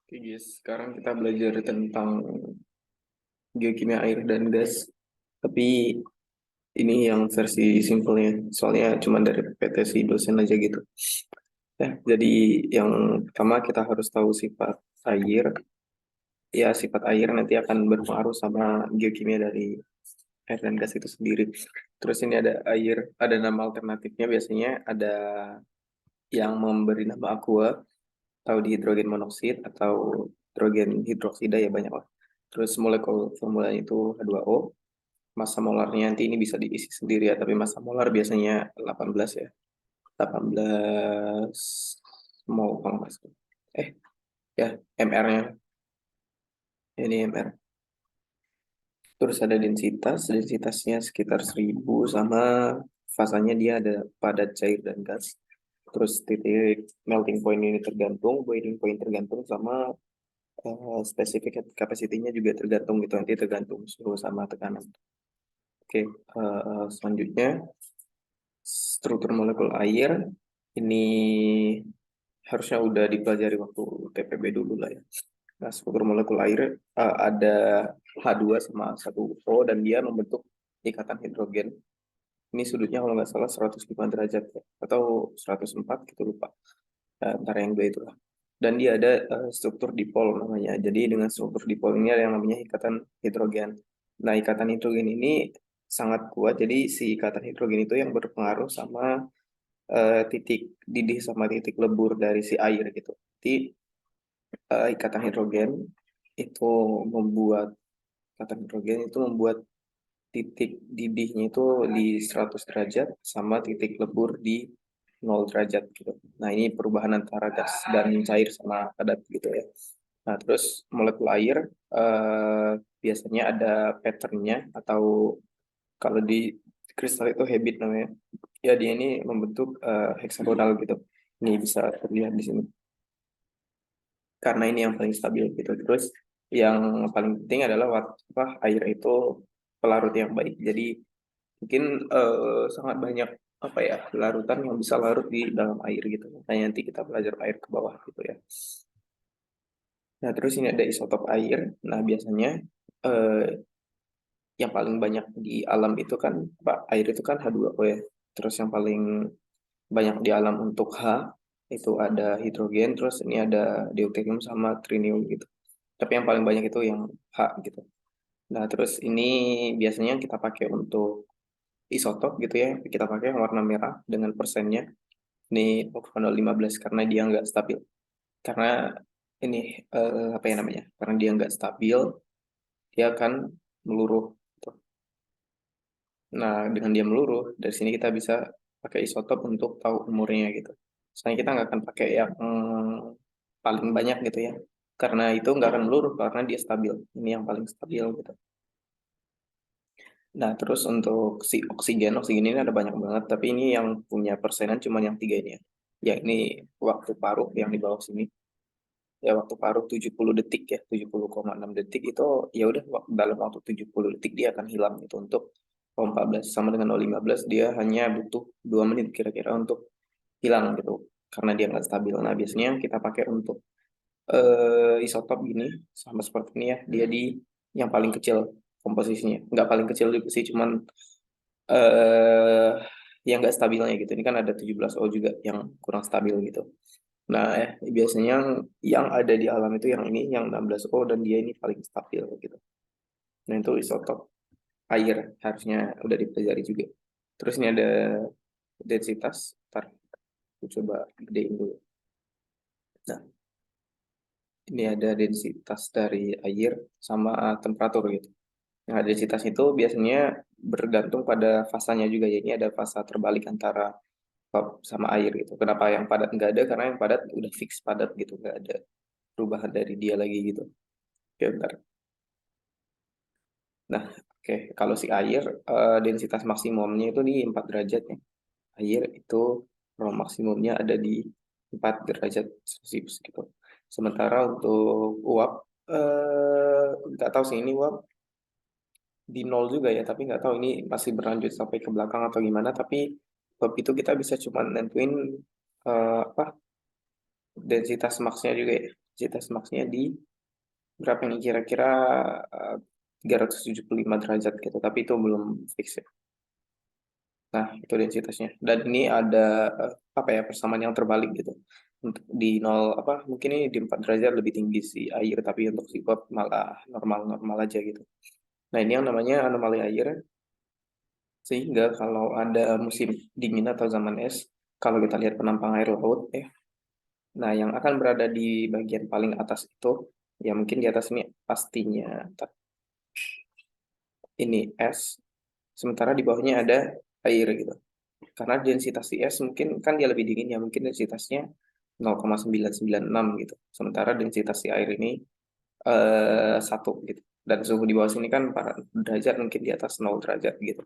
Oke guys, sekarang kita belajar tentang geokimia air dan gas. Tapi ini yang versi simpelnya, soalnya cuma dari PPT si dosen aja gitu. Jadi yang pertama kita harus tahu sifat air. Ya, sifat air nanti akan berpengaruh sama geokimia dari air dan gas itu sendiri. Terus ini ada air, ada nama alternatifnya biasanya ada yang memberi nama aqua, atau dihidrogen monoksida atau hidrogen hidroksida ya banyak lah. Terus molekul formulanya itu H2O. Massa molarnya nanti ini bisa diisi sendiri ya, tapi massa molar biasanya 18 ya. 18 mol kalau nggak salah. Eh, ya, MR-nya. Ini MR. Terus ada densitas, densitasnya sekitar 1000 sama fasanya dia ada padat, cair, dan gas. Terus titik melting point ini tergantung, boiling point tergantung sama spesifik capacity-nya juga tergantung gitu, nanti tergantung suhu sama tekanan. Oke, selanjutnya struktur molekul air ini harusnya udah dipelajari waktu TPB dulu lah ya. Nah, struktur molekul air ada H2 sama 1O dan dia membentuk ikatan hidrogen. Ini sudutnya kalau nggak salah 105 derajat ya, atau 104 gitu lupa. Antara yang dua itulah. Dan dia ada struktur dipol namanya. Jadi dengan struktur dipol ini ada yang namanya ikatan hidrogen. Nah, ikatan hidrogen ini sangat kuat. Jadi si ikatan hidrogen itu yang berpengaruh sama titik didih sama titik lebur dari si air gitu. Jadi ikatan hidrogen itu membuat ikatan hidrogen itu membuat titik didihnya itu di 100 derajat sama titik lebur di 0 derajat gitu. Nah, ini perubahan antara gas dan cair sama padat gitu ya. Nah, terus molekul air biasanya ada patternnya atau kalau di kristal itu habit namanya. Ya, dia ini membentuk heksagonal gitu. Ini bisa terlihat di sini. Karena ini yang paling stabil gitu. Terus yang paling penting adalah apa air itu pelarut yang baik. Jadi mungkin sangat banyak apa ya larutan yang bisa larut di dalam air gitu. Makanya nanti kita belajar air ke bawah gitu ya. Nah, terus ini ada isotop air. Nah, biasanya eh, yang paling banyak di alam itu kan Pak, air itu kan H2O ya. Terus yang paling banyak di alam untuk H itu ada hidrogen, terus ini ada deuterium sama trinium gitu. Tapi yang paling banyak itu yang H gitu. Nah, terus ini biasanya kita pakai untuk isotop gitu ya. Kita pakai yang warna merah dengan persennya. Ini 0,15 karena dia nggak stabil. Karena ini apa ya namanya? Karena dia nggak stabil, dia akan meluruh. Gitu. Nah, dengan dia meluruh, dari sini kita bisa pakai isotop untuk tahu umurnya gitu. Soalnya kita nggak akan pakai yang paling banyak gitu ya. Karena itu nggak akan meluruh, karena dia stabil. Ini yang paling stabil gitu. Nah, terus untuk si oksigen, oksigen ini ada banyak banget, tapi ini yang punya persenan cuma yang tiga ini ya. Ya, ini waktu paruh yang di bawah sini. Ya, waktu paruh 70 detik ya, 70,6 detik itu ya udah dalam waktu 70 detik dia akan hilang itu untuk O14 sama dengan O15 dia hanya butuh 2 menit kira-kira untuk hilang gitu karena dia nggak stabil. Nah, biasanya yang kita pakai untuk isotop gini sama seperti ini ya, dia di yang paling kecil komposisinya. Nggak paling kecil juga sih, cuman eh yang nggak stabilnya gitu. Ini kan ada 17O juga yang kurang stabil gitu. Nah, biasanya yang ada di alam itu yang ini, yang 16O, dan dia ini paling stabil gitu. Nah, itu isotop air, harusnya udah dipelajari juga. Terus ini ada densitas, ntar aku coba gedein dulu. Nah, ini ada densitas dari air sama temperatur gitu. Nah, densitas itu biasanya bergantung pada fasanya juga ya. Ini ada fasa terbalik antara sama air gitu. Kenapa yang padat nggak ada? Karena yang padat udah fix padat gitu, nggak ada perubahan dari dia lagi gitu. Oke, bentar. Nah, oke, kalau si air densitas maksimumnya itu di 4 derajat ya. Air itu ruang maksimumnya ada di 4 derajat Celcius gitu. Sementara untuk uap nggak tahu sih ini uap di nol juga ya, tapi nggak tahu ini masih berlanjut sampai ke belakang atau gimana. Tapi uap itu kita bisa cuma nentuin apa densitas maksnya juga ya. densitas maksnya di berapa ini kira-kira 375 derajat gitu, tapi itu belum fix ya. Nah, itu densitasnya. Dan ini ada apa ya, persamaan yang terbalik gitu. Untuk di 0 apa mungkin ini di 4 derajat lebih tinggi si air, tapi untuk si uap malah normal-normal aja gitu. Nah, ini yang namanya anomali air. Sehingga kalau ada musim dingin atau zaman es, kalau kita lihat penampang air laut ya, nah yang akan berada di bagian paling atas itu, ya mungkin di atas ini pastinya ini es, sementara di bawahnya ada air gitu. Karena densitas si es mungkin kan dia lebih dingin ya, mungkin densitasnya 0,996 gitu. Sementara densitas si air ini 1 gitu. Dan suhu di bawah sini kan 4 derajat, mungkin di atas 0 derajat gitu.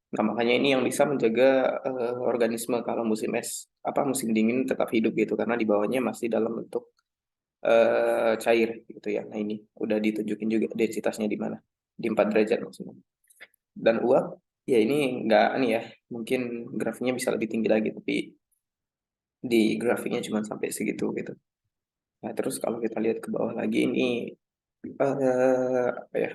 Nah, makanya ini yang bisa menjaga organisme kalau musim es, apa musim dingin tetap hidup gitu, karena di bawahnya masih dalam bentuk cair gitu ya. Nah, ini udah ditunjukin juga densitasnya di mana, di 4 derajat maksimal. Dan uap, ya ini nggak nih ya, mungkin grafiknya bisa lebih tinggi lagi, tapi di grafiknya cuma sampai segitu gitu. Nah, terus kalau kita lihat ke bawah lagi, ini apa ya,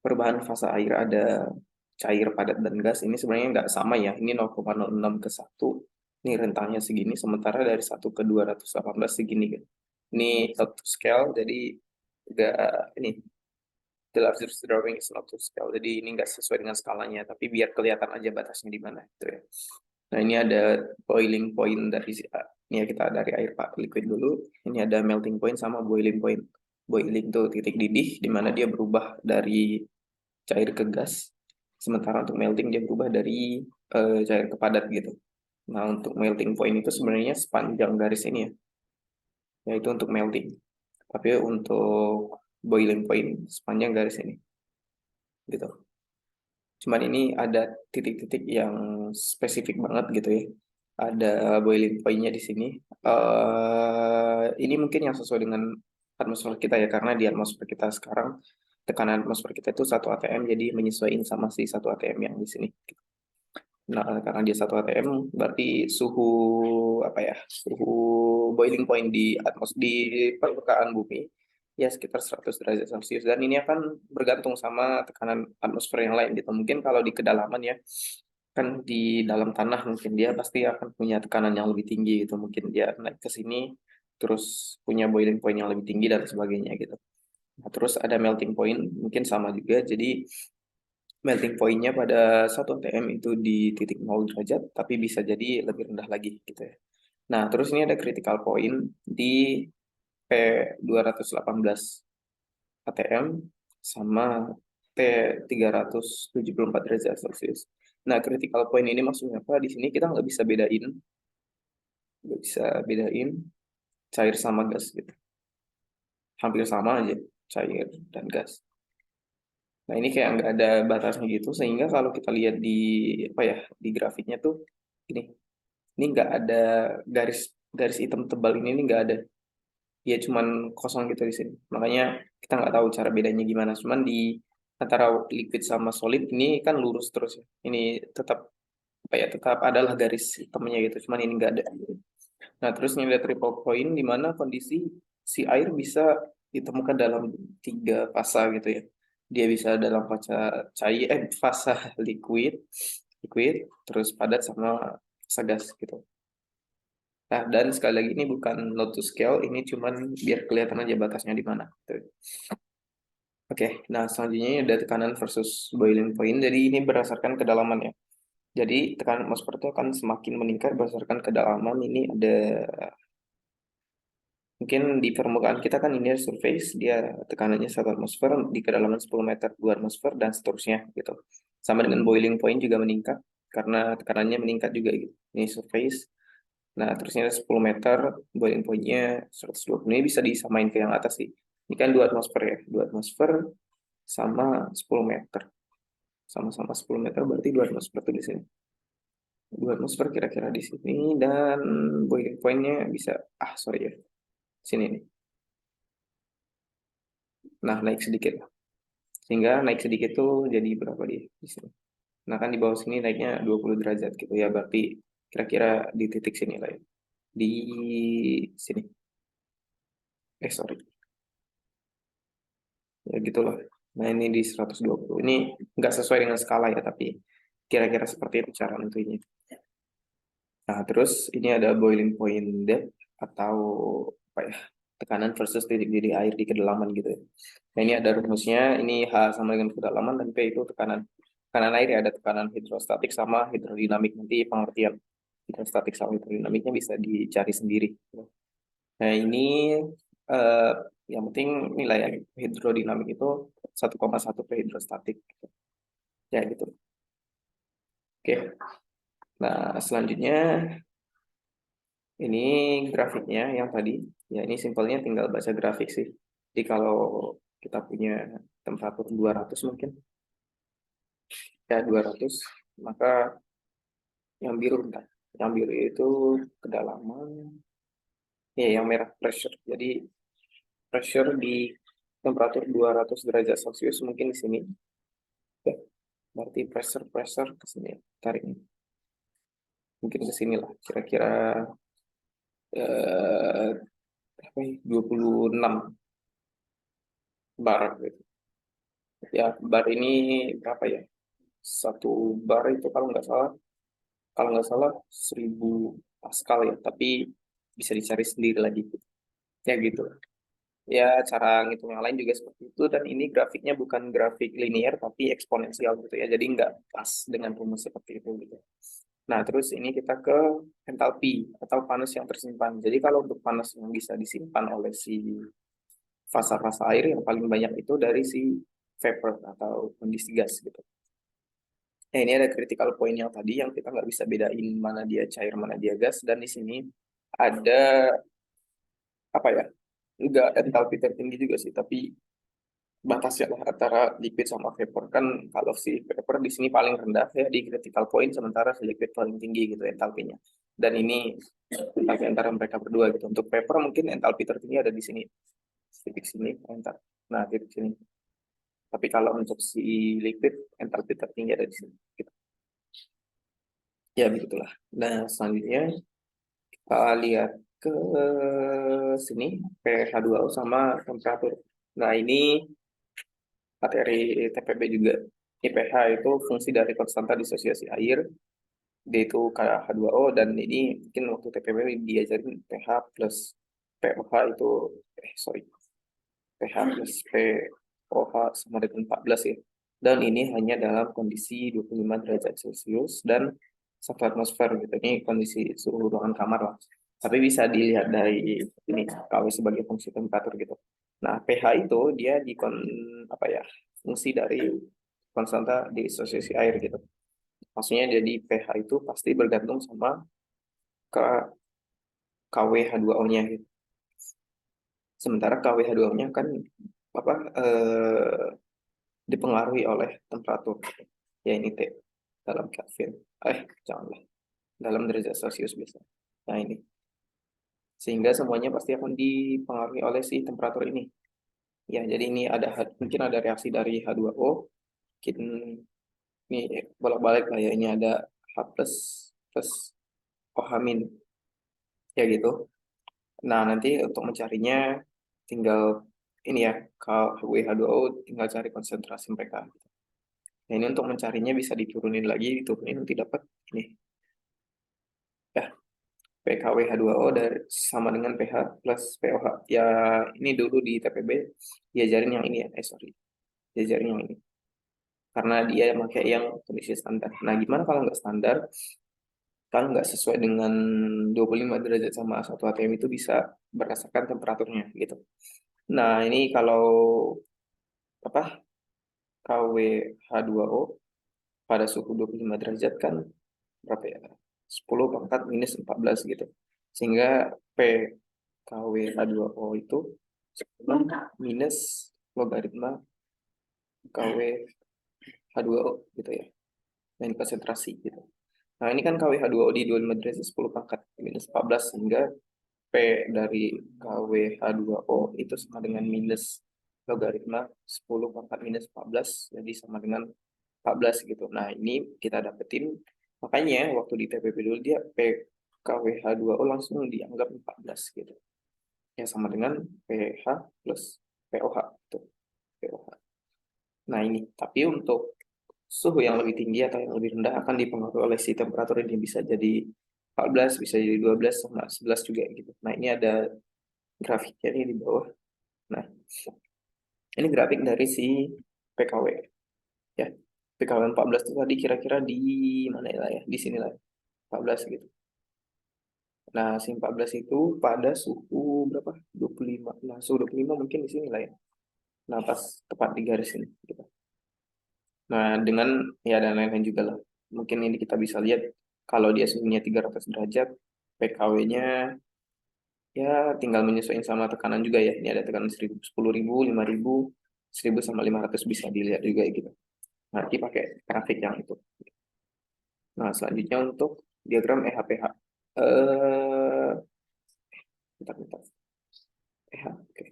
perubahan fase air ada cair, padat, dan gas. Ini sebenarnya nggak sama ya, ini 0,06 ke 1, ini rentangnya segini, sementara dari 1 ke 218 segini gitu. Ini not to scale, jadi nggak ini, the largest drawing is not to scale, jadi ini nggak sesuai dengan skalanya, tapi biar kelihatan aja batasnya di mana gitu ya. Nah, ini ada boiling point dari ini ya, kita dari air pak liquid dulu. Ini ada melting point sama boiling point. Boiling itu titik didih di mana dia berubah dari cair ke gas. Sementara untuk melting dia berubah dari cair ke padat gitu. Nah, untuk melting point itu sebenarnya sepanjang garis ini ya. Yaitu untuk melting. Tapi untuk boiling point sepanjang garis ini. Gitu. Cuman ini ada titik-titik yang spesifik banget gitu ya. Ada boiling point-nya di sini. Ini mungkin yang sesuai dengan atmosfer kita ya, karena di atmosfer kita sekarang tekanan atmosfer kita itu 1 atm, jadi menyesuaikan sama si 1 atm yang di sini. Nah, karena dia 1 atm, berarti suhu apa ya? Suhu boiling point di di permukaan bumi ya sekitar 100 derajat Celcius, dan ini akan bergantung sama tekanan atmosfer yang lain gitu. Mungkin kalau di kedalaman ya, kan di dalam tanah mungkin dia pasti akan punya tekanan yang lebih tinggi gitu. Mungkin dia naik ke sini terus punya boiling point yang lebih tinggi dan sebagainya gitu. Nah, terus ada melting point, mungkin sama juga. Jadi melting point-nya pada 1 atm itu di titik 0 derajat, tapi bisa jadi lebih rendah lagi gitu ya. Nah, terus ini ada critical point di P218 atm sama T374 derajat Celcius. Nah, critical point ini maksudnya apa? Di sini kita nggak bisa bedain cair sama gas gitu. Hampir sama aja cair dan gas. Nah, ini kayak nggak ada batasnya gitu, sehingga kalau kita lihat di apa ya, di grafiknya tuh ini nggak ada garis garis hitam tebal ini nggak ada. Ya cuman kosong gitu di sini. Makanya kita nggak tahu cara bedanya gimana. Cuman di antara liquid sama solid ini kan lurus terus ya. Ini tetap apa ya, tetap adalah garis hitamnya gitu. Cuman ini nggak ada. Nah, terus ini ada triple point di mana kondisi si air bisa ditemukan dalam 3 fase gitu ya. Dia bisa dalam fase cair, fase liquid, liquid, terus padat sama fase gas gitu. Nah, dan sekali lagi ini bukan not to scale, ini cuman biar kelihatan aja batasnya di mana. Gitu. Oke, nah selanjutnya ini ada tekanan versus boiling point. Jadi ini berdasarkan kedalaman ya. Jadi tekanan atmosfer itu akan semakin meningkat berdasarkan kedalaman. Ini ada mungkin di permukaan kita kan ini surface, dia tekanannya 1 atmosfer, di kedalaman 10 meter 2 atmosfer, dan seterusnya gitu. Sama dengan boiling point juga meningkat karena tekanannya meningkat juga gitu. Ini surface. Nah, terusnya ada 10 meter, boiling point-nya 120. Ini bisa disamain ke yang atas sih. Ini kan 2 atmosfer ya. 2 atmosfer sama 10 meter. Sama-sama 10 meter berarti 2 atmosfer tuh di sini. 2 atmosfer kira-kira di sini, dan boiling point-nya bisa, sorry ya, sini nih. Nah, naik sedikit. Sehingga naik sedikit tuh jadi berapa di sini. Nah, kan di bawah sini naiknya 20 derajat gitu ya. Berarti kira-kira di titik sini lah ya. Di sini. Sorry. Ya gitulah. Nah ini di 120. Ini nggak sesuai dengan skala ya, tapi kira-kira seperti itu cara nentuinnya. Nah terus ini ada boiling point depth atau apa ya, tekanan versus titik didih air di kedalaman gitu ya. Nah ini ada rumusnya, ini H sama dengan kedalaman dan P itu tekanan. Tekanan air ya, ada tekanan hidrostatik sama hidrodinamik. Nanti pengertian hidrostatik sama hidrodinamiknya bisa dicari sendiri. Nah ini eh, yang penting nilai hidrodinamik itu 1,1 per hidrostatik. Ya gitu. Oke. Nah selanjutnya ini grafiknya yang tadi. Ya ini simpelnya tinggal baca grafik sih. Jadi kalau kita punya temperatur 200 mungkin, ya 200, maka yang biru bentar. Yang biru itu kedalaman, ya yang merah pressure. Jadi pressure di temperatur 200 derajat Celcius mungkin di sini. Ya, berarti pressure ke sini. Tarik ini. Mungkin ke sini lah. Kira-kira eh, apa ya, 26 bar gitu. Ya, bar ini berapa ya? Satu bar itu kalau nggak salah 1000 Pascal ya, tapi bisa dicari sendiri lagi. Ya gitu. Ya, cara ngitung yang lain juga seperti itu, dan ini grafiknya bukan grafik linear tapi eksponensial gitu ya, jadi nggak pas dengan rumus seperti itu gitu. Nah, terus ini kita ke entalpi atau panas yang tersimpan. Jadi kalau untuk panas yang bisa disimpan oleh si fasa-fasa air, yang paling banyak itu dari si vapor atau kondisi gas gitu. Nah, ini ada critical point yang tadi yang kita nggak bisa bedain mana dia cair, mana dia gas, dan di sini ada apa ya? Nggak entalpi tertinggi juga sih, tapi batasnya lah antara liquid sama vapor. Kan kalau si vapor di sini paling rendah ya di critical point, sementara si liquid paling tinggi gitu entalpinya. Dan ini entalpi antara mereka berdua gitu. Untuk vapor mungkin entalpi tertinggi ada di sini, titik sini, entar. Nah, titik sini. Tapi kalau untuk si liquid entalpi tertinggi ada di sini. Gitu. Ya begitulah. Nah, selanjutnya kita lihat ke sini pH2O sama temperatur. Nah, ini materi TPB juga. Ini pH itu fungsi dari konstanta disosiasi air, D itu KH2O, dan ini mungkin waktu TPB diajarin pH plus pOH itu, sorry, pH plus pOH sama dengan 14 ya. Dan ini hanya dalam kondisi 25 derajat Celcius dan 1 atmosfer gitu. Ini kondisi suhu ruangan kamar lah. Tapi bisa dilihat dari ini KW sebagai fungsi temperatur gitu. Nah, pH itu dia apa ya? Fungsi dari konstanta disosiasi air gitu. Maksudnya jadi pH itu pasti bergantung sama ke KWH2O-nya gitu. Sementara KWH2O-nya kan apa dipengaruhi oleh temperatur. Ya ini T dalam Kelvin. Janganlah. Dalam derajat Celcius biasa. Nah ini. Sehingga semuanya pasti akan dipengaruhi oleh si temperatur ini. Ya, jadi ini mungkin ada reaksi dari H2O. Mungkin ini bolak-balik lah ya. Ini ada H plus plus OH min. Ya gitu. Nah, nanti untuk mencarinya tinggal ini ya, KWH2O tinggal cari konsentrasi mereka. Nah, ini untuk mencarinya bisa diturunin lagi, diturunin nanti dapat ini. Ya, PKWH2O dari sama dengan pH plus pOH. Ya, ini dulu di TPB diajarin yang ini ya. Sorry. Diajarin yang ini. Karena dia pakai yang kondisi standar. Nah, gimana kalau nggak standar? Kalau nggak sesuai dengan 25 derajat sama 1 atm itu bisa berdasarkan temperaturnya gitu. Nah, ini kalau apa KWH2O pada suhu 25 derajat kan berapa ya? 10 pangkat minus 14 gitu. Sehingga P KWH2O itu 10 minus logaritma KWH2O gitu ya. Nah, ini konsentrasi gitu. Nah, ini kan KWH2O di 25 derajat 10 pangkat minus 14, sehingga P dari KWH2O itu sama dengan minus logaritma 10 pangkat minus 14, jadi sama dengan 14 gitu. Nah, ini kita dapetin, makanya waktu di TPP dulu dia PKWH2O langsung dianggap 14 gitu. ya sama dengan pH plus pOH itu pOH. Nah ini, tapi untuk suhu yang lebih tinggi atau yang lebih rendah akan dipengaruhi oleh si temperatur ini, bisa jadi 14, bisa jadi 12 sama 11 juga gitu. Nah ini ada grafiknya nih di bawah. Nah ini grafik dari si PKW ya. PKW 14 itu tadi kira-kira di mana ya, di sini lah 14 gitu. Nah, si 14 itu pada suhu berapa? 25. Nah, suhu 25 mungkin di sini lah ya. Nah, pas tepat di garis ini gitu. Nah, dengan ya dan lain-lain juga lah. Mungkin ini kita bisa lihat kalau dia suhunya 300 derajat, PKW-nya ya tinggal menyesuaikan sama tekanan juga ya. Ini ada tekanan 1000, 10.000, 5.000, 1000 sama 500 bisa dilihat juga gitu. Nanti pakai grafik yang itu. Nah, selanjutnya untuk diagram EHPH. Eh, bentar. EH, oke.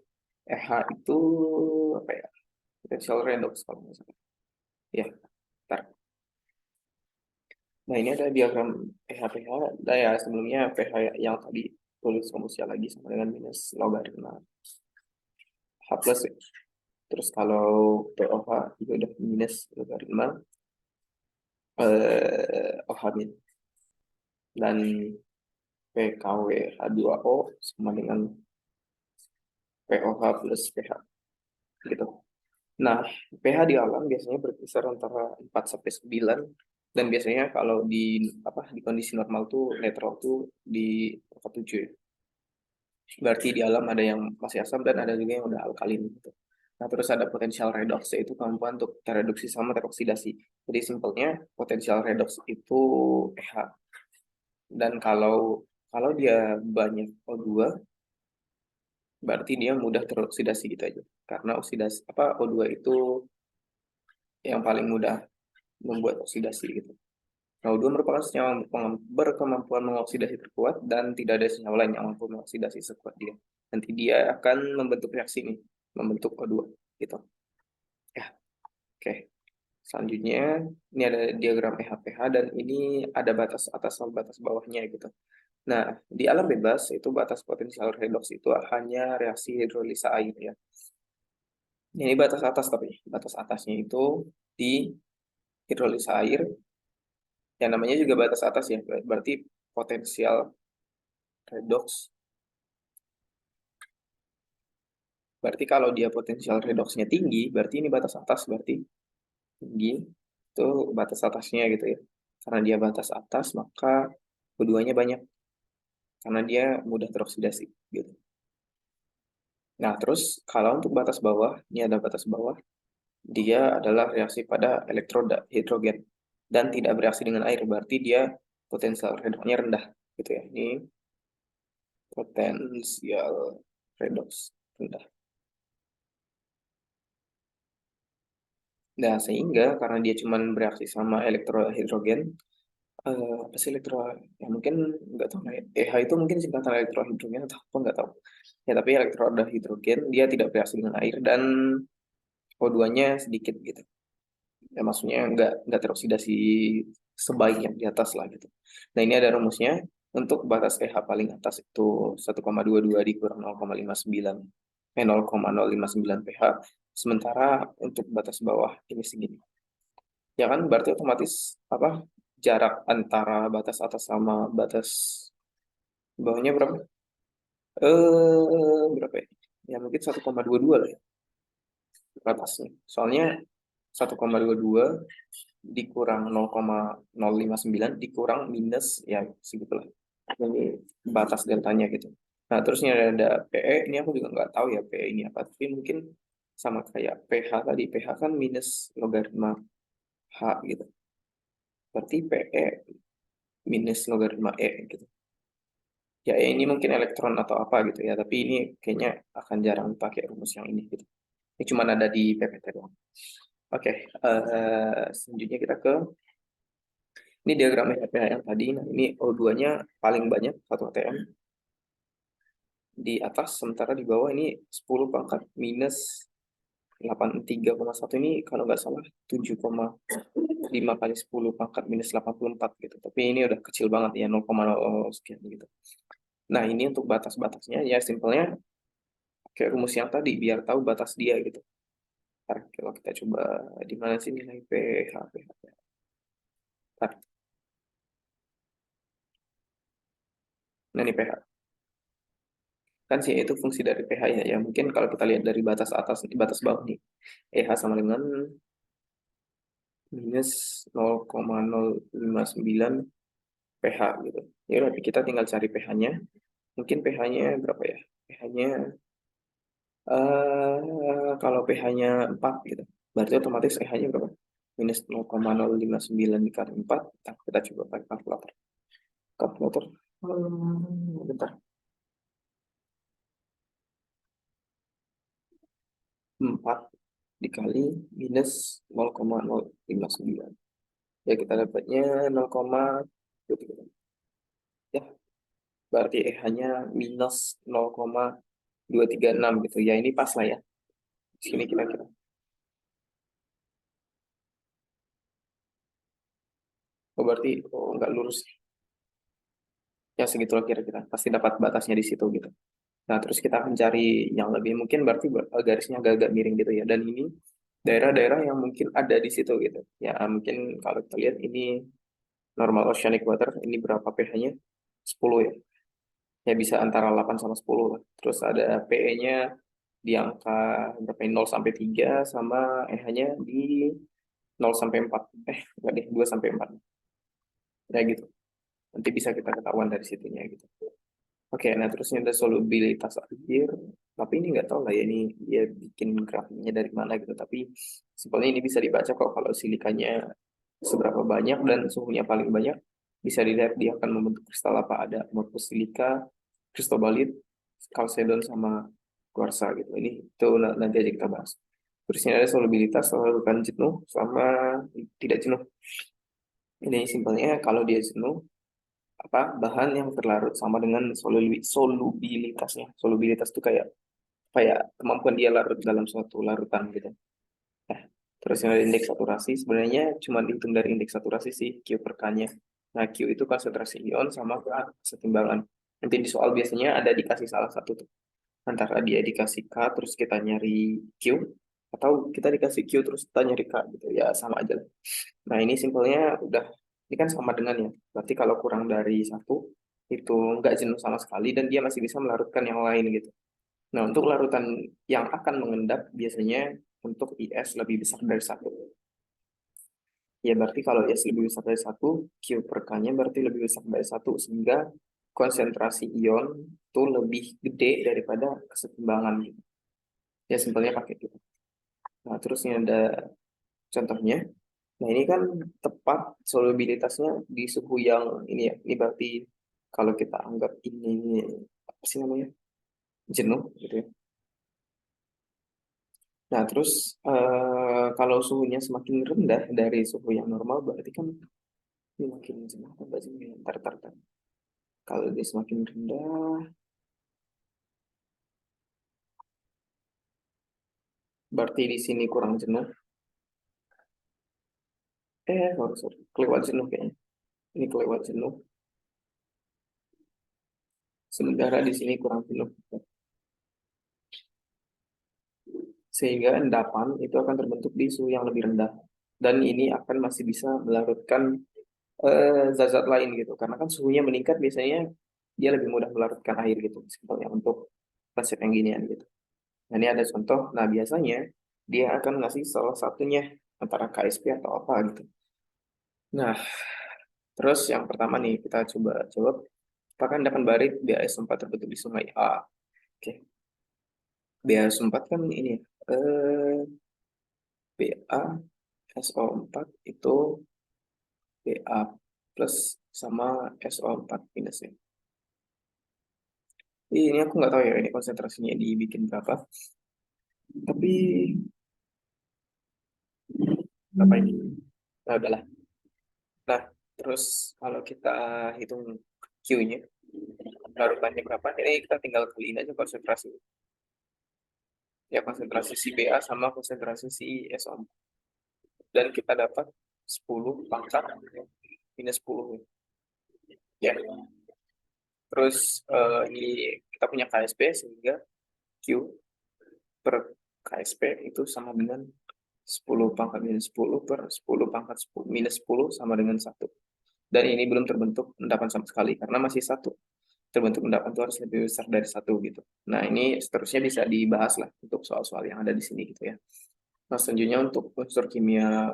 EH itu apa ya? Potential redox kalau nggak salah. Ya, bentar. Nah, ini ada diagram EH-PH. Nah, ya, sebelumnya pH yang tadi tulis rumusnya lagi sama dengan minus logaritma H plus ya. Terus kalau POH juga udah minus logaritma OH min. Dan PKW H2O sama dengan POH plus pH gitu. Nah, pH di alam biasanya berkisar antara 4 sampai 9 dan biasanya kalau di apa di kondisi normal tuh netral tuh di angka 7 ya. Berarti di alam ada yang masih asam dan ada juga yang udah alkalin gitu. Nah, terus ada potensial redox yaitu kemampuan untuk tereduksi sama teroksidasi. Jadi simpelnya potensial redox itu pH. Dan kalau kalau dia banyak O2 berarti dia mudah teroksidasi gitu aja. Karena oksidasi apa O2 itu yang paling mudah membuat oksidasi gitu. Raudo merupakan senyawa berkemampuan mengoksidasi terkuat dan tidak ada senyawa lain yang mampu mengoksidasi sekuat dia. Nanti dia akan membentuk reaksi ini, membentuk O2 gitu. Ya, oke. Selanjutnya ini ada diagram pH-pH dan ini ada batas atas sama batas bawahnya gitu. Nah, di alam bebas itu batas potensial redoks itu hanya reaksi hidrolisa air ya. Ini batas atas tapi batas atasnya itu di hidrolisa air. Yang namanya juga batas atas ya, berarti potensial redoks. Berarti kalau dia potensial redoksnya tinggi, berarti ini batas atas, berarti tinggi, itu batas atasnya gitu ya. Karena dia batas atas, maka keduanya banyak, karena dia mudah teroksidasi gitu. Nah, terus kalau untuk batas bawah, ini ada batas bawah, dia adalah reaksi pada elektroda hidrogen dan tidak bereaksi dengan air, berarti dia potensial redoksnya rendah gitu ya. Ini potensial redoks rendah. Nah, sehingga karena dia cuma bereaksi sama elektrohidrogen, apa sih elektro, ya mungkin nggak tahu lah ya. EH itu mungkin singkatan elektrohidrogen atau apa nggak tahu. Ya, tapi elektrohidrogen dia tidak bereaksi dengan air dan O2-nya sedikit gitu. Ya, maksudnya nggak teroksidasi sebaik yang di atas lah gitu. Nah, ini ada rumusnya untuk batas pH paling atas itu 1,22 dikurang 0,59 0,059 pH. Sementara untuk batas bawah ini segini. Ya kan berarti otomatis apa jarak antara batas atas sama batas bawahnya berapa? Berapa ya? Ya mungkin 1,22 lah ya batasnya. Soalnya 1,22 dikurang 0,059 dikurang minus ya segitulah. Ini batas deltanya gitu. Nah, terusnya ada PE, ini aku juga nggak tahu ya PE ini apa, tapi mungkin sama kayak pH tadi. pH kan minus logaritma H gitu. Berarti PE minus logaritma E gitu. Ya ini mungkin elektron atau apa gitu ya, tapi ini kayaknya akan jarang pakai rumus yang ini gitu. Ini cuma ada di PPT doang. Oke, selanjutnya kita ke ini diagram PH yang tadi. Nah, ini O2-nya paling banyak 1 atm di atas, sementara di bawah ini 10 pangkat minus 83,1 ini kalau nggak salah 7,5 kali 10 pangkat minus 84 gitu. Tapi ini udah kecil banget ya 0,00 sekian gitu. Nah, ini untuk batas-batasnya ya simpelnya kayak rumus yang tadi biar tahu batas dia gitu. Ntar kalau kita coba di mana sih nilai pH, Ntar. Nah ini pH kan sih itu fungsi dari pH ya. Ya mungkin kalau kita lihat dari batas atas, batas bawah nih, pH sama dengan minus 0,059 pH gitu. Ya berarti kita tinggal cari pH-nya. Mungkin pH-nya berapa ya? pH-nya kalau pH-nya 4 gitu. Berarti otomatis pH-nya berapa? Minus 0,059 dikali 4. Nah, kita coba pakai kalkulator. Kalkulator. Bentar. 4 dikali minus 0,059. Ya, kita dapatnya 0,23. Ya, berarti pH-nya minus 0,236 gitu. Ya, ini pas lah ya. Di sini kira-kira. Oh, berarti nggak lurus. Ya, segitulah kira-kira. Pasti dapat batasnya di situ gitu. Nah, terus kita akan cari yang lebih mungkin berarti garisnya agak-agak miring gitu ya. Dan ini daerah-daerah yang mungkin ada di situ gitu. Ya, mungkin kalau kita lihat ini normal oceanic water, ini berapa pH-nya? 10 ya. Ya bisa antara 8 sama 10 lah. Terus ada PE-nya di angka berapa? 0 sampai 3 sama EH-nya di 0 sampai 4. Enggak deh, 2 sampai 4. Ya gitu. Nanti bisa kita ketahuan dari situnya gitu. Oke, nah terusnya ada solubilitas air. Tapi ini nggak tahu lah ya ini dia bikin grafiknya dari mana gitu. Tapi simpelnya ini bisa dibaca kok kalau silikanya seberapa banyak dan suhunya paling banyak. Bisa dilihat dia akan membentuk kristal apa. Ada amorphous silika, kristobalit, kalsedon sama kuarsa gitu. Ini itu nanti aja kita bahas. Terusnya ada solubilitas, lakukan jenuh sama tidak jenuh. Ini simpelnya kalau dia jenuh apa bahan yang terlarut sama dengan solubilitasnya. Solubilitas itu kayak kayak kemampuan dia larut dalam suatu larutan gitu. Nah, terus yang ada indeks saturasi sebenarnya cuma dihitung dari indeks saturasi sih Q per K-nya. Nah, Q itu konsentrasi ion sama kesetimbangan. Nanti di soal biasanya ada dikasih salah satu tuh. Antara dia dikasih K terus kita nyari Q atau kita dikasih Q terus kita nyari K gitu. Ya sama aja lah. Nah, ini simpelnya udah ini kan sama dengan ya. Berarti kalau kurang dari satu itu nggak jenuh sama sekali dan dia masih bisa melarutkan yang lain gitu. Nah, untuk larutan yang akan mengendap biasanya untuk IS lebih besar dari satu. Ya, berarti kalau IS lebih besar dari satu, Q per K-nya berarti lebih besar dari satu, sehingga konsentrasi ion itu lebih gede daripada kesetimbangan. Gitu. Ya, simpelnya pakai itu. Nah, terus ini ada contohnya. Nah, ini kan tepat solubilitasnya di suhu yang ini ya. Ini berarti kalau kita anggap ini apa sih namanya? Jenuh gitu ya. Nah, terus kalau suhunya semakin rendah dari suhu yang normal, berarti kan ini makin jenuh atau enggak jenuh ya? Ntar. Kalau dia semakin rendah, berarti di sini kurang jenuh. Sorry. Kelewat jenuh kayaknya. Ini kelewat jenuh. Sementara di sini kurang jenuh. Sehingga endapan itu akan terbentuk di suhu yang lebih rendah. Dan ini akan masih bisa melarutkan zat-zat lain gitu. Karena kan suhunya meningkat biasanya dia lebih mudah melarutkan air gitu. Simpelnya untuk konsep yang ginian gitu. Nah, ini ada contoh. Nah, biasanya dia akan ngasih salah satunya antara KSP atau apa gitu. Nah, terus yang pertama nih kita coba jawab. Apakah endapan barit BAS4 terbentuk di sungai A? Oke, BAS4 kan ini BaSO4 itu Ba plus sama SO4 minus ya. Ini aku nggak tahu ya ini konsentrasinya dibikin berapa. Tapi berapa ini? Nah, udahlah. Nah, terus kalau kita hitung Q-nya, larutannya berapa? Ini kita tinggal kaliin aja konsentrasi. Ya, konsentrasi si Ba sama konsentrasi si SO4. Dan kita dapat 10 pangkat minus 10. Ya, terus ini kita punya KSP sehingga Q per KSP itu sama dengan 10 pangkat minus 10 per 10 pangkat 10 minus 10 sama dengan 1. Dan ini belum terbentuk endapan sama sekali karena masih 1. Terbentuk endapan itu harus lebih besar dari 1 gitu. Nah, ini seterusnya bisa dibahas lah untuk soal-soal yang ada di sini gitu ya. Nah, selanjutnya untuk unsur kimia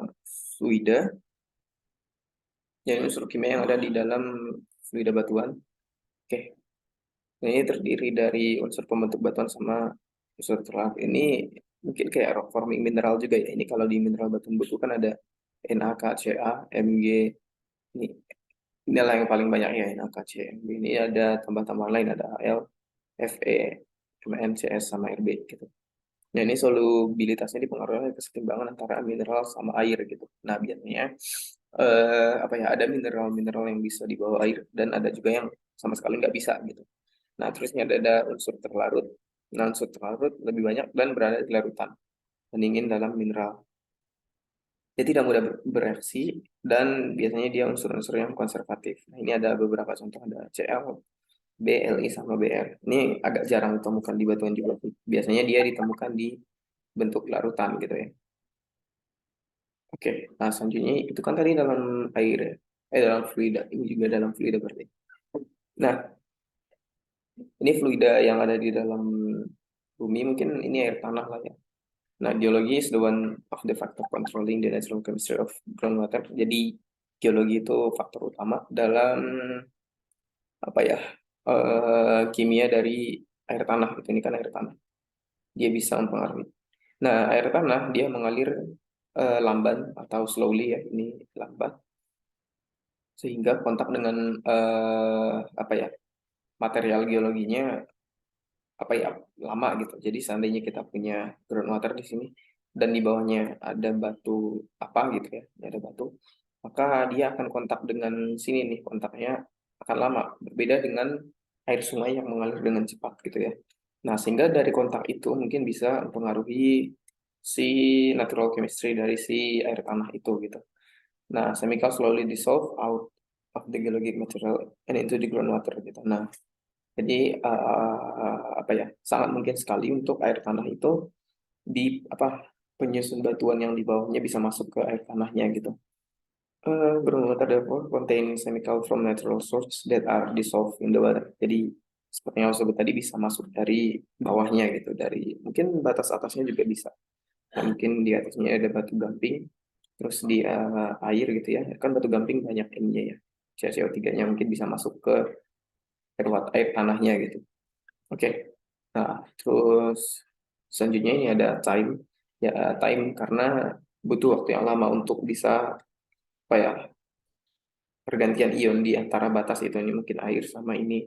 fluida, jadi unsur kimia yang ada di dalam fluida batuan. Oke, ini terdiri dari unsur pembentuk batuan sama unsur terlarut. Ini mungkin kayak rock forming mineral juga ya. Ini kalau di mineral batu beku kan ada NaKCa, Mg. Ini inilah yang paling banyak ya, NaKC, Mg. Ini ada tambah-tambahan lain, ada Al, Fe, MnCs sama Rb gitu. Nah, ini solubilitasnya dipengaruhi oleh kesetimbangan antara mineral sama air gitu. Nah, biasanya apa ya, ada mineral-mineral yang bisa dibawa air dan ada juga yang sama sekali nggak bisa gitu. Nah, terusnya ada unsur terlarut. Nah, unsur terlarut lebih banyak dan berada di larutan, pendingin dalam mineral. Dia tidak mudah bereaksi dan biasanya dia unsur-unsur yang konservatif. Nah, ini ada beberapa contoh, ada Cl, Bli sama Br. Ini agak jarang ditemukan di batuan juga. Biasanya dia ditemukan di bentuk larutan gitu ya. Oke, nah selanjutnya itu kan tadi dalam air ya. Dalam fluida. Ini juga dalam fluida berarti. Nah, ini fluida yang ada di dalam bumi, mungkin ini air tanah lah ya. Nah, geologi is the one of the factor controlling the natural chemistry of groundwater. Jadi, geologi itu faktor utama dalam apa ya, kimia dari air tanah. Ini kan air tanah. Dia bisa mempengaruhi. Nah, air tanah dia mengalir lamban atau slowly ya, ini lambat sehingga kontak dengan apa ya, material geologinya apa ya, lama gitu. Jadi seandainya kita punya groundwater di sini dan di bawahnya ada batu apa gitu ya, ada batu, maka dia akan kontak dengan sini nih, kontaknya akan lama. Berbeda dengan air sungai yang mengalir dengan cepat gitu ya. Nah, sehingga dari kontak itu mungkin bisa mempengaruhi si natural chemistry dari si air tanah itu gitu. Nah, chemical slowly dissolve out of the geologic material and into the groundwater gitu. Nah, jadi apa ya, sangat mungkin sekali untuk air tanah itu di apa, penyusun batuan yang di bawahnya bisa masuk ke air tanahnya gitu. Groundwater therefore contain chemical from natural source that are dissolved in the water. Jadi seperti yang saya sebut tadi bisa masuk dari bawahnya gitu, dari mungkin batas atasnya juga bisa. Nah, mungkin di atasnya ada batu gamping, terus di air gitu ya. Kan batu gamping banyak ininya ya. CO3-nya mungkin bisa masuk ke air tanahnya gitu. Oke. Nah, terus selanjutnya ini ada time. Ya, time karena butuh waktu yang lama untuk bisa apa ya, pergantian ion di antara batas itu, ini mungkin air sama ini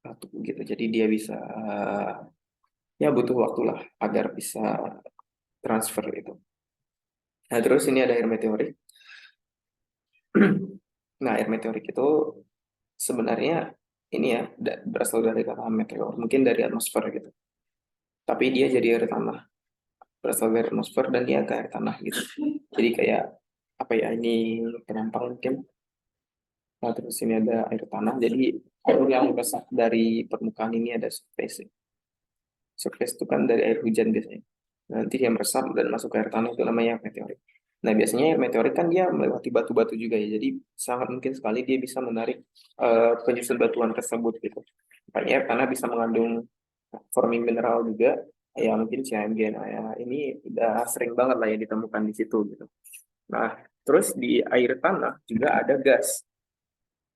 batu gitu. Jadi dia bisa ya butuh waktu lah agar bisa transfer itu. Nah, terus ini ada air meteorik. Nah, air meteorik itu sebenarnya ini ya berasal dari kata meteor, mungkin dari atmosfer gitu. Tapi dia jadi air tanah, berasal dari atmosfer dan dia ke air tanah gitu. Jadi kayak apa ya, ini penampang mungkin. Nah, terus ini ada air tanah. Jadi air yang besar dari permukaan ini ada surface. Surface itu kan dari air hujan biasanya. Nanti dia meresap dan masuk ke air tanah, itu namanya meteorit. Nah, biasanya air meteorit kan dia melewati batu-batu juga ya. Jadi sangat mungkin sekali dia bisa menarik penyusun batuan tersebut gitu. Makanya air tanah bisa mengandung forming mineral juga. Ya mungkin CMG. Nah, ya, ini udah sering banget lah ya ditemukan di situ gitu. Nah, terus di air tanah juga ada gas.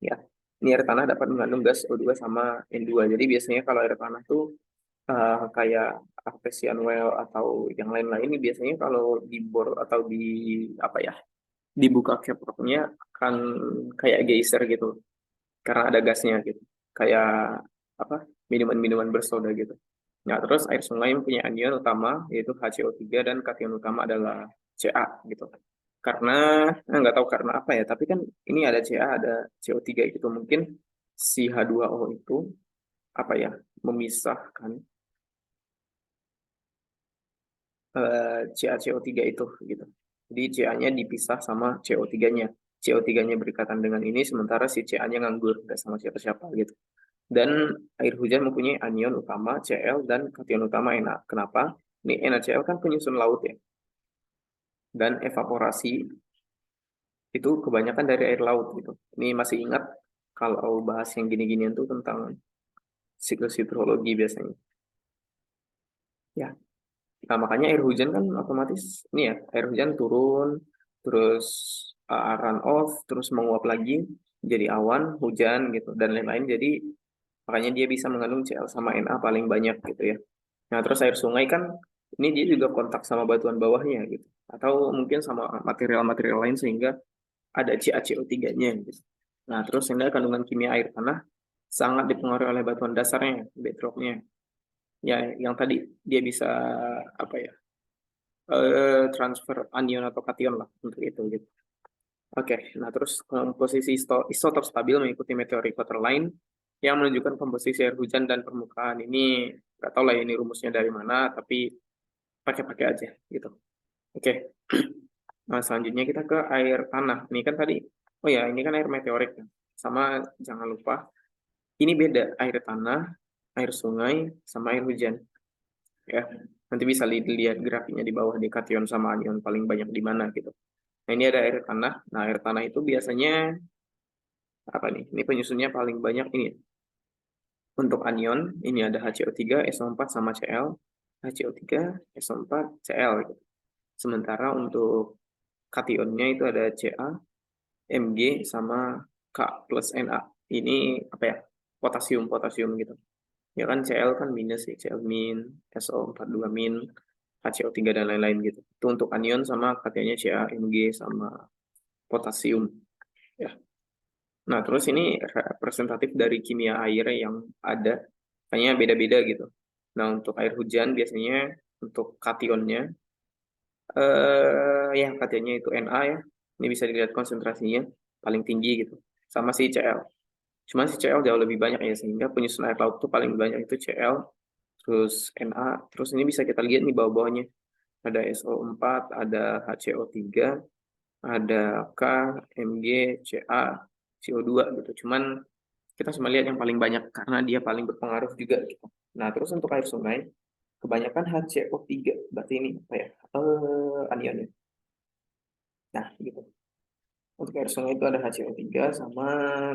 Ya, ini air tanah dapat mengandung gas O2 sama N2. Jadi biasanya kalau air tanah tuh kayak artesian well atau yang lain-lain, ini biasanya kalau dibor atau di apa ya, dibuka capnya akan kayak geyser gitu karena ada gasnya gitu, kayak apa, minuman-minuman bersoda gitu. Nah, terus air sungai mempunyai anion utama yaitu HCO3 dan kation utama adalah Ca gitu. Karena nggak tahu karena apa ya, tapi kan ini ada Ca, ada CO3 gitu. Mungkin si H2O itu apa ya, memisahkan CaCO3 itu gitu. Jadi Ca-nya dipisah sama CO3-nya. CO3-nya berikatan dengan ini, sementara si Ca-nya nganggur, nggak sama siapa-siapa gitu. Dan air hujan mempunyai anion utama Cl dan kation utama Na. Kenapa? Ini NaCl kan penyusun laut ya. Dan evaporasi itu kebanyakan dari air laut gitu. Ini masih ingat kalau bahas yang gini-ginian tuh tentang siklus hidrologi biasanya. Ya, nah makanya air hujan kan otomatis ini ya, air hujan turun, terus run off, terus menguap lagi jadi awan, hujan gitu dan lain-lain. Jadi makanya dia bisa mengandung Cl sama Na paling banyak gitu ya. Nah, terus air sungai kan ini dia juga kontak sama batuan bawahnya gitu. Atau mungkin sama material-material lain sehingga ada CaCO3-nya gitu. Nah, terus sehingga kandungan kimia air tanah sangat dipengaruhi oleh batuan dasarnya, bedrocknya. Ya, yang tadi dia bisa apa ya? Transfer anion atau kation lah untuk itu gitu. Oke, nah terus komposisi isotop stabil mengikuti meteorik Waterline yang menunjukkan komposisi air hujan dan permukaan. Ini nggak tahu lah ya ini rumusnya dari mana, tapi pakai-pakai aja gitu. Oke, nah selanjutnya kita ke air tanah. Ini kan tadi, oh ya ini kan air meteorik ya. Sama jangan lupa, ini beda air tanah, air sungai, sama air hujan. Ya, nanti bisa lihat grafiknya di bawah di kation sama anion paling banyak di mana gitu. Nah ini ada air tanah. Nah air tanah itu biasanya apa nih? Ini penyusunnya paling banyak ini. Untuk anion, ini ada HCO3, SO4 sama Cl. HCO3, SO4, Cl gitu. Sementara untuk kationnya itu ada Ca, Mg sama K plus Na. Ini apa ya? Potasium gitu. Ya kan Cl kan minus ya, Cl min, SO42 min, HCO3 dan lain-lain gitu. Itu untuk anion sama kationnya Ca, Mg sama potasium. Ya. Nah, terus ini representatif dari kimia air yang ada, hanya beda-beda gitu. Nah, untuk air hujan biasanya untuk kationnya, ya kationnya itu Na ya. Ini bisa dilihat konsentrasinya paling tinggi gitu. Sama si Cl. Cuman si Cl jauh lebih banyak ya, sehingga penyusun air laut itu paling banyak itu Cl, terus Na, terus ini bisa kita lihat nih bawah-bawahnya. Ada SO4, ada HCO3, ada K, Mg, Ca, CO2 gitu. Cuman kita cuma lihat yang paling banyak karena dia paling berpengaruh juga gitu. Nah, terus untuk air sungai, kebanyakan HCO3, berarti ini apa ya? Anionnya. Nah, gitu. Untuk air sungai itu ada HCO3 sama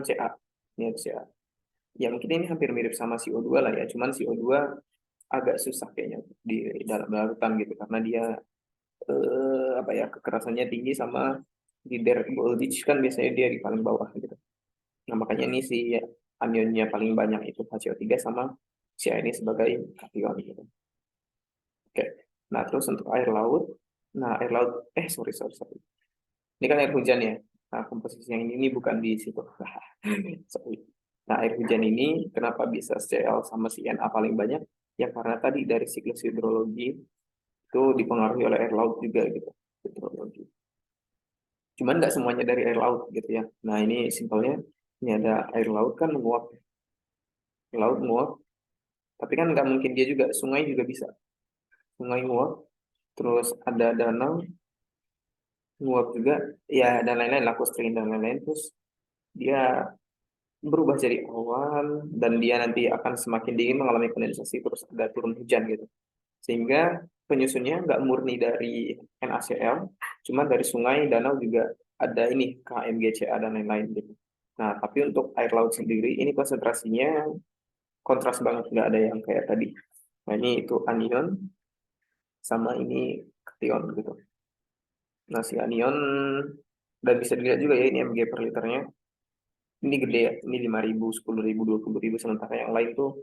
Ca. Ini ada Ca. Ya mungkin ini hampir mirip sama CO2 lah ya, cuman CO2 agak susah kayaknya di dalam larutan gitu karena dia apa ya kekerasannya tinggi sama di direct voltage kan biasanya dia di paling bawah gitu. Nah, makanya ini si anionnya paling banyak itu HCO3 sama Ca ini sebagai kation gitu. Oke. Nah, terus untuk air laut, nah air laut, sorry. Ini kan air hujan ya. Nah, komposisi yang ini bukan di situ. Sorry. Nah, air hujan ini kenapa bisa Cl sama Na paling banyak? Ya karena tadi dari siklus hidrologi itu dipengaruhi oleh air laut juga gitu. Hidrologi. Cuman nggak semuanya dari air laut gitu ya. Nah, ini simpelnya, ini ada air laut kan menguap. Laut menguap, tapi kan nggak mungkin dia juga, sungai juga bisa. Sungai nguap, terus ada danau, nguap juga, ya dan lain-lain, laku string dan lain-lain, terus dia berubah jadi awan dan dia nanti akan semakin dingin mengalami kondensasi terus ada turun hujan gitu sehingga penyusunnya nggak murni dari NaCl cuma dari sungai danau juga ada ini KMGCA dan lain-lain gitu. Nah tapi untuk air laut sendiri ini konsentrasinya kontras banget nggak ada yang kayak tadi. Nah ini itu anion sama ini kation gitu. Nah si anion dan bisa dilihat juga ya ini Mg per liternya ini gede ya, ini 5.000, 10.000, 20.000, sementara yang lain tuh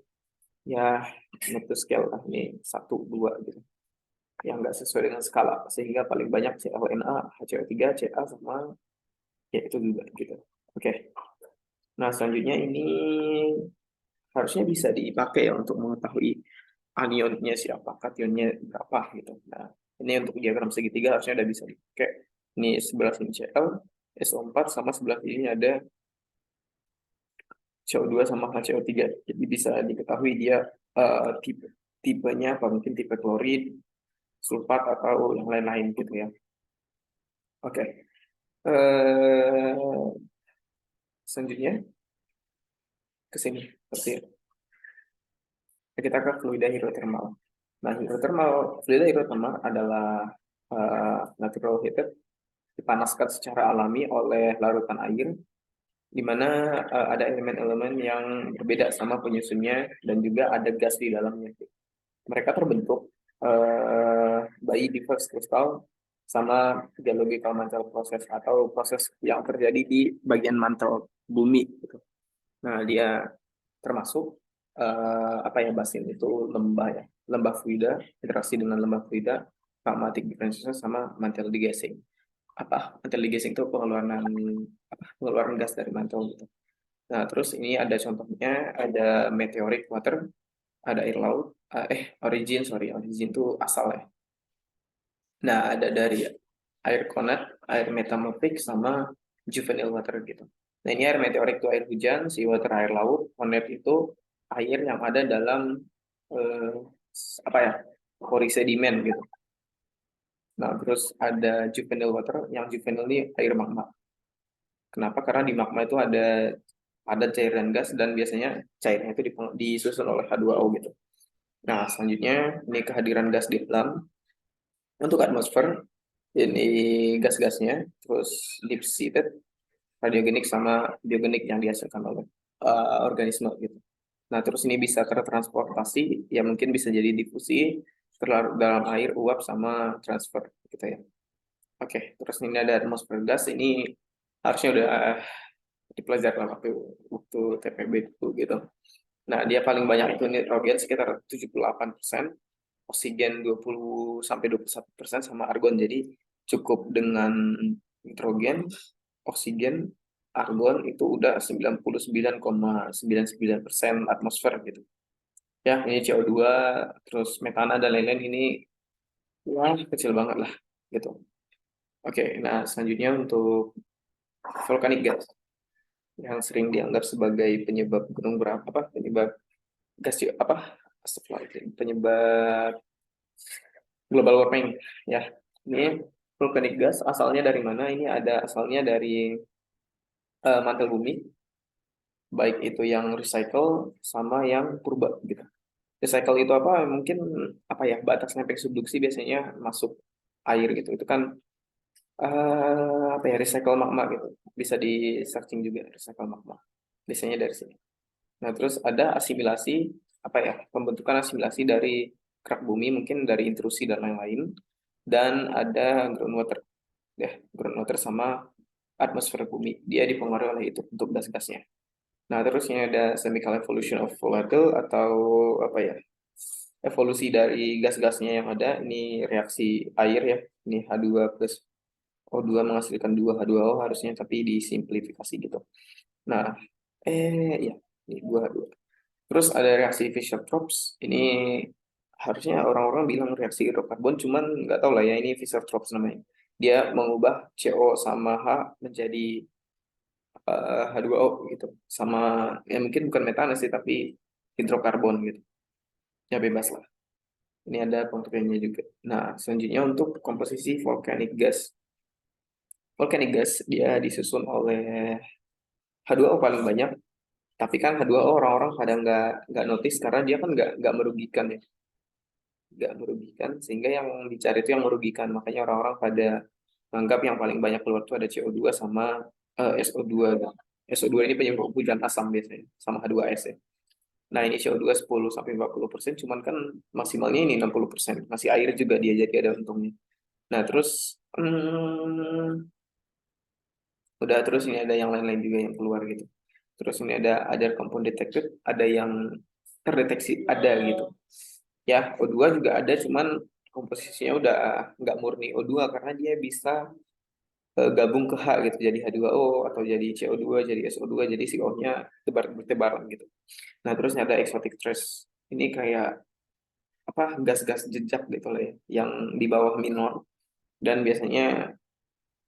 ya not to scale lah, ini 1, 2 gitu. Yang nggak sesuai dengan skala, sehingga paling banyak ClNa, HCO3, Ca, sama ya itu juga gitu. Oke, nah selanjutnya ini harusnya bisa dipakai ya untuk mengetahui anionnya siapa, kationnya berapa gitu. Nah, ini untuk diagram segitiga harusnya udah bisa dipakai. Ini sebelah sini Cl, SO4, sama sebelah sini ada CO2 sama HCO3. Jadi bisa diketahui dia tipe tipenya apa mungkin tipe klorid, sulfat atau yang lain-lain gitu ya. Oke. Selanjutnya ke sini. Seperti Kita ke fluida hidrotermal. Nah, fluida hidrotermal adalah natural heated, dipanaskan secara alami oleh larutan air, di mana ada elemen-elemen yang berbeda sama penyusunnya dan juga ada gas di dalamnya. Mereka terbentuk by diverse crystal sama geological mantle process atau proses yang terjadi di bagian mantel bumi gitu. Nah, dia termasuk apa ya, basin itu lembah ya, lembah fluida, interaksi dengan lembah fluida, magmatic differentiation sama mantle degassing. Mantle degassing itu pengeluaran gas dari mantle gitu. Nah, terus ini ada contohnya, ada meteoric water, ada air laut, origin itu asal ya. Nah, ada dari air konat, air metamorphic, sama juvenile water gitu. Nah, ini air meteorik itu air hujan, sea water air laut, konat itu air yang ada dalam eh, apa ya, pori sedimen gitu. Nah, terus ada juvenile water, yang juvenile ini air magma. Kenapa? Karena di magma itu ada cair dan gas, dan biasanya cairnya itu disusun oleh H2O gitu. Nah, selanjutnya ini kehadiran gas di dalam. Untuk atmosfer, ini gas-gasnya, terus deep seated, radiogenik sama biogenik yang dihasilkan oleh organisme gitu. Nah, terus ini bisa tertransportasi, ya mungkin bisa jadi difusi, terlarut dalam air, uap, sama transfer gitu ya. Oke, terus ini ada atmosfer gas, ini harusnya udah dipelajari lah waktu TPB itu gitu. Nah, dia paling banyak itu nitrogen sekitar 78%, oksigen 20 sampai 21%, sama argon. Jadi cukup dengan nitrogen, oksigen, argon itu udah 99,99% atmosfer gitu. Ya, ini CO2, terus metana dan lain-lain, ini wah kecil banget lah gitu. Oke, nah selanjutnya untuk volcanic gas yang sering dianggap sebagai penyebab gunung berapi, penyebab gas penyebab global warming ya. Ini volcanic gas asalnya dari mana? Ini ada asalnya dari mantel bumi, baik itu yang recycle sama yang purba gitu. Recycle itu apa? Mungkin apa ya, batas lempeng subduksi biasanya masuk air gitu. Itu kan apa ya, recycle magma gitu. Bisa di searching juga recycle magma. Biasanya dari sini. Nah, terus ada asimilasi, apa ya, pembentukan asimilasi dari kerak bumi, mungkin dari intrusi dan lain-lain. Dan ada groundwater, ya, groundwater sama atmosfer bumi. Dia dipengaruhi oleh itu untuk gas-gasnya. Nah, terus ini ada chemical evolution of volatile, atau apa ya, evolusi dari gas-gasnya yang ada. Ini reaksi air ya. Ini H2 plus O2 menghasilkan 2H2O harusnya, tapi disimplifikasi gitu. Nah, ya, ini 2H2. Terus ada reaksi Fischer-Tropsch. Ini harusnya orang-orang bilang reaksi hidrokarbon, cuman nggak tahu lah ya, ini Fischer-Tropsch namanya. Dia mengubah CO sama H menjadi H2O gitu. Sama, ya mungkin bukan metana sih, tapi hidrokarbon gitu. Ya bebas lah. Ini ada pengertiannya juga. Nah, selanjutnya untuk komposisi volcanic gas. Volcanic gas dia disusun oleh H2O paling banyak, tapi kan H2O orang-orang pada nggak notice karena dia kan nggak merugikan ya, nggak merugikan, sehingga yang dicari itu yang merugikan. Makanya orang-orang pada menganggap yang paling banyak keluar itu ada CO2 sama SO2 gitu. SO2 ini penyebab hujan asam biasanya, sama H2S ya. Nah, ini CO2 10-40%, cuman kan maksimalnya ini 60%. Masih air juga dia, jadi ada untungnya. Nah, terus udah, terus ini ada yang lain-lain juga yang keluar gitu. Terus ini ada other compound detected, ada yang terdeteksi ada gitu. Ya, O2 juga ada, cuman komposisinya udah nggak murni O2 karena dia bisa gabung ke H gitu, jadi H2O, atau jadi CO2, jadi SO2, jadi si O-nya bertebaran gitu. Nah, terus ada exotic trace. Ini kayak apa, gas-gas jejak gitu lah ya, yang di bawah minor, dan biasanya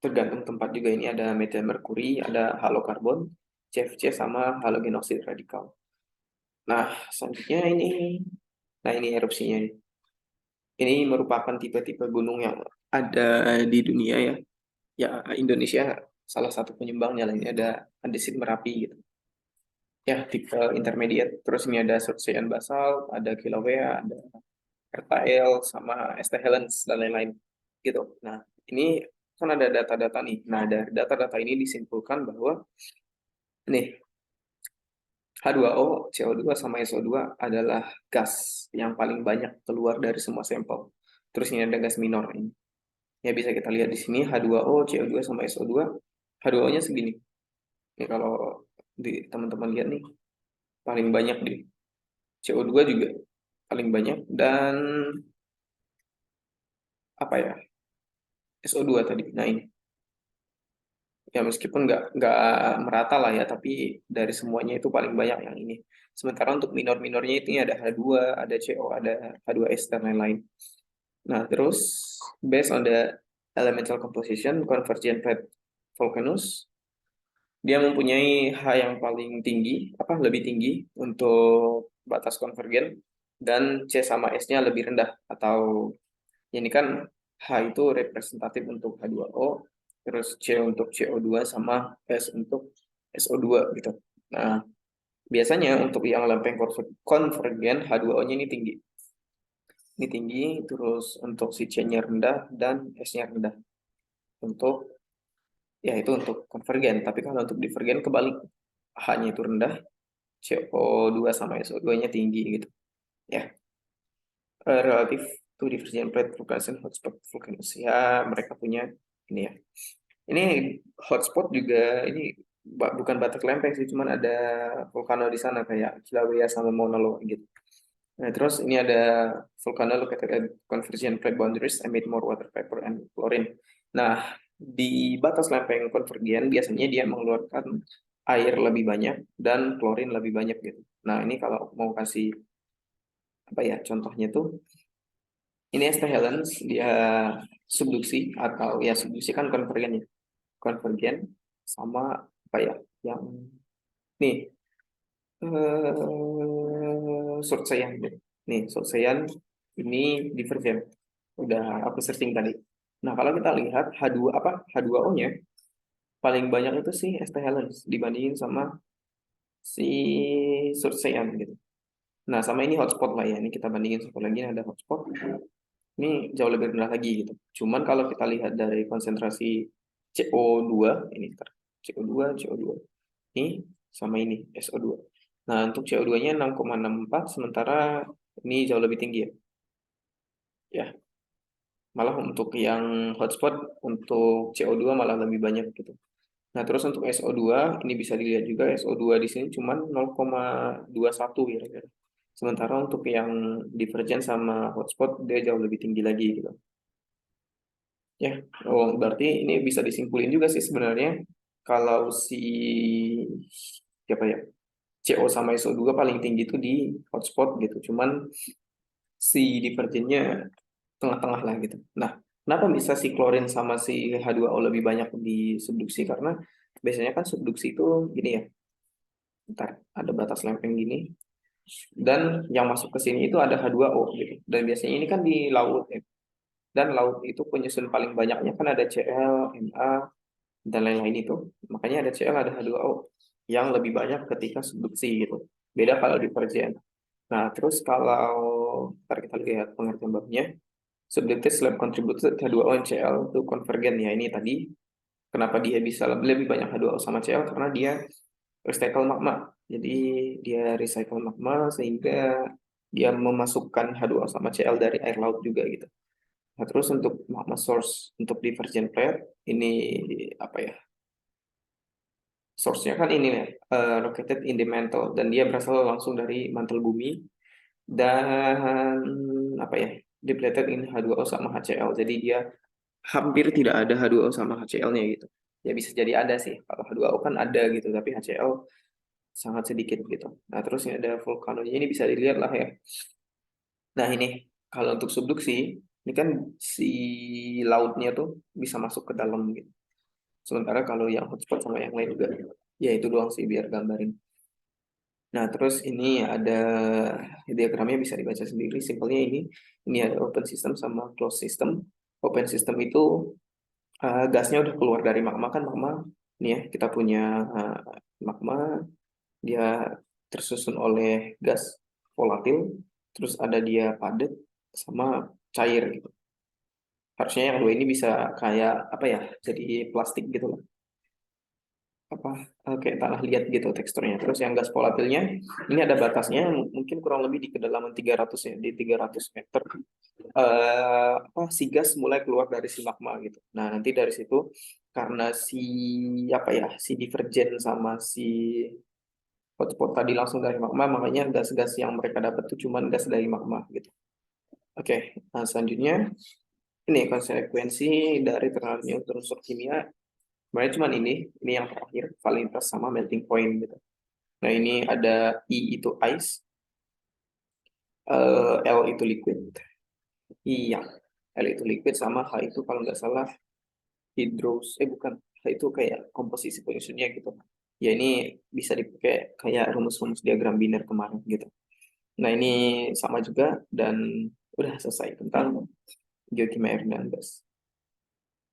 tergantung tempat juga. Ini ada metil merkuri, ada halokarbon, CFC, sama halogen oxide radikal. Nah, selanjutnya ini, nah ini erupsinya. Ini merupakan tipe-tipe gunung yang ada di dunia ya. Ya, Indonesia salah satu penyumbangnya, lainnya ada andesit Merapi gitu. ya tipe intermediate. Terus ini ada Surtzean basalt, ada Kilauea, ada RTL, sama ST Helens dan lain-lain gitu. Nah, ini kan ada data-data nih. Nah, dari data-data ini disimpulkan bahwa nih H2O, CO2 sama SO2 adalah gas yang paling banyak keluar dari semua sampel. Terus ini ada gas minor ini. Ya bisa kita lihat di sini H2O, CO2 sama SO2. H2O-nya segini. Ini kalau di teman-teman lihat nih paling banyak di CO2 juga paling banyak dan apa ya? SO2 tadi. Nah ini ya meskipun nggak merata lah ya, tapi dari semuanya itu paling banyak yang ini. Sementara untuk minor-minornya itu ada H2, ada CO, ada H2S dan lain-lain. Nah terus based on the elemental composition convergent plate volcanoes, dia mempunyai H yang paling tinggi, apa lebih tinggi untuk batas konvergen, dan C sama S-nya lebih rendah. Atau ini kan H itu representatif untuk H2O, terus C untuk CO2 sama S untuk SO2 gitu. Nah, biasanya untuk yang lempeng konvergen H2O-nya ini tinggi. Ini tinggi, terus untuk si C-nya rendah dan S-nya rendah. Untuk ya itu untuk konvergen, tapi kalau untuk divergen kebalik. H-nya itu rendah, CO2 sama SO2-nya tinggi gitu. Ya, relatif to divergent plate volcanoes hotspot volcanoes. Ya, mereka punya ini ya. Ini hotspot juga ini bukan Batak Lempeng sih, cuman ada vulkano di sana kayak Kilauea sama Mauna Loa gitu. Nah, terus ini ada vulcano located at convergent plate boundaries emit more water vapor and chlorine. Nah, di batas lempeng konvergen biasanya dia mengeluarkan air lebih banyak dan klorin lebih banyak gitu. Nah, ini kalau mau kasih apa ya contohnya tuh ini St. Helens dia subduksi atau ya subduksi kan konvergen ya. Konvergen sama apa ya yang nih Surtseyan nih Surtseyan ini divergen udah aku searching tadi. Nah kalau kita lihat H2 apa H2O-nya paling banyak itu sih St. Helens dibandingin sama si Surtseyan gitu. Nah sama ini hotspot lah ya, ini kita bandingin satu lagi ada hotspot, ini jauh lebih rendah lagi gitu. Cuman kalau kita lihat dari konsentrasi CO2 ini ntar CO2 CO2 ini sama ini SO2. Nah, untuk CO2-nya 6,64 sementara ini jauh lebih tinggi ya. Ya, malah untuk yang hotspot untuk CO2 malah lebih banyak gitu. Nah, terus untuk SO2 ini bisa dilihat juga SO2 di sini cuma 0,21 kira-kira. Sementara untuk yang divergen sama hotspot dia jauh lebih tinggi lagi gitu. Ya, oh, berarti ini bisa disimpulin juga sih sebenarnya kalau si siapa ya CO sama SO2 paling tinggi itu di hotspot gitu. Cuman si divergennya tengah-tengah lah gitu. Nah, kenapa bisa si klorin sama si H2O lebih banyak di subduksi? Karena biasanya kan subduksi itu gini ya, ntar ada batas lempeng gini, dan yang masuk ke sini itu ada H2O gitu. Dan biasanya ini kan di laut ya. Dan laut itu penyusun paling banyaknya kan ada Cl, Na, dan lain-lain itu. Makanya ada Cl, ada H2O yang lebih banyak ketika subduksi gitu. Beda kalau divergen. Nah, terus kalau ntar kita lihat pengertian babnya, subducted slab contributed H2O and Cl to convergen ya ini tadi. Kenapa dia bisa lebih banyak H2O sama Cl? Karena dia recycle magma. Jadi dia recycle magma sehingga dia memasukkan H2O sama Cl dari air laut juga gitu. Nah, terus untuk magma source untuk divergent plate ini apa ya? Source-nya kan ini ya, located in the mantle dan dia berasal langsung dari mantel bumi dan apa ya? Depleted in H2O sama HCl. Jadi dia hampir tidak ada H2O sama HCl-nya gitu. Ya bisa jadi ada sih. Kalau H2O kan ada gitu, tapi HCl sangat sedikit gitu. Nah, terus ini ada vulkanonya ini bisa dilihat lah ya. Nah, ini kalau untuk subduksi, ini kan si lautnya tuh bisa masuk ke dalam gitu. Sementara kalau yang hotspot sama yang lain juga, ya itu doang sih biar gambarin. Nah, terus ini ada diagramnya bisa dibaca sendiri. Simpelnya ini ada open system sama closed system. Open system itu gasnya udah keluar dari magma kan magma. Ini ya kita punya magma dia tersusun oleh gas volatil, terus ada dia padat sama cair gitu. Harusnya yang dua ini bisa kayak apa ya, jadi plastik gitu lah, apa kayak tanah liat gitu teksturnya. Terus yang gas volatilnya ini ada batasnya, mungkin kurang lebih di kedalaman 300 ya, di 300 meter apa si gas mulai keluar dari si magma gitu. Nah, nanti dari situ karena si apa ya, si divergen sama si hotspot tadi langsung dari magma, makanya gas-gas yang mereka dapat tuh cuman gas dari magma gitu. Oke, nah selanjutnya ini konsekuensi dari terkenalnya unsur kimia. Sebenarnya cuman ini yang terakhir, valinitas sama melting point gitu. Nah, ini ada I itu ice, L itu liquid, iya, L itu liquid sama H itu kalau nggak salah hydros, bukan, H itu kayak komposisi penyusunnya gitu. Ya ini bisa dipakai kayak rumus-rumus diagram biner kemarin gitu. Nah, ini sama juga dan udah selesai tentang geokimia air dan gas.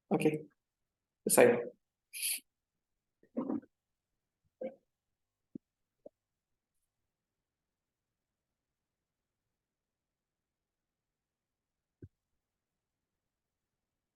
Oke, selesai.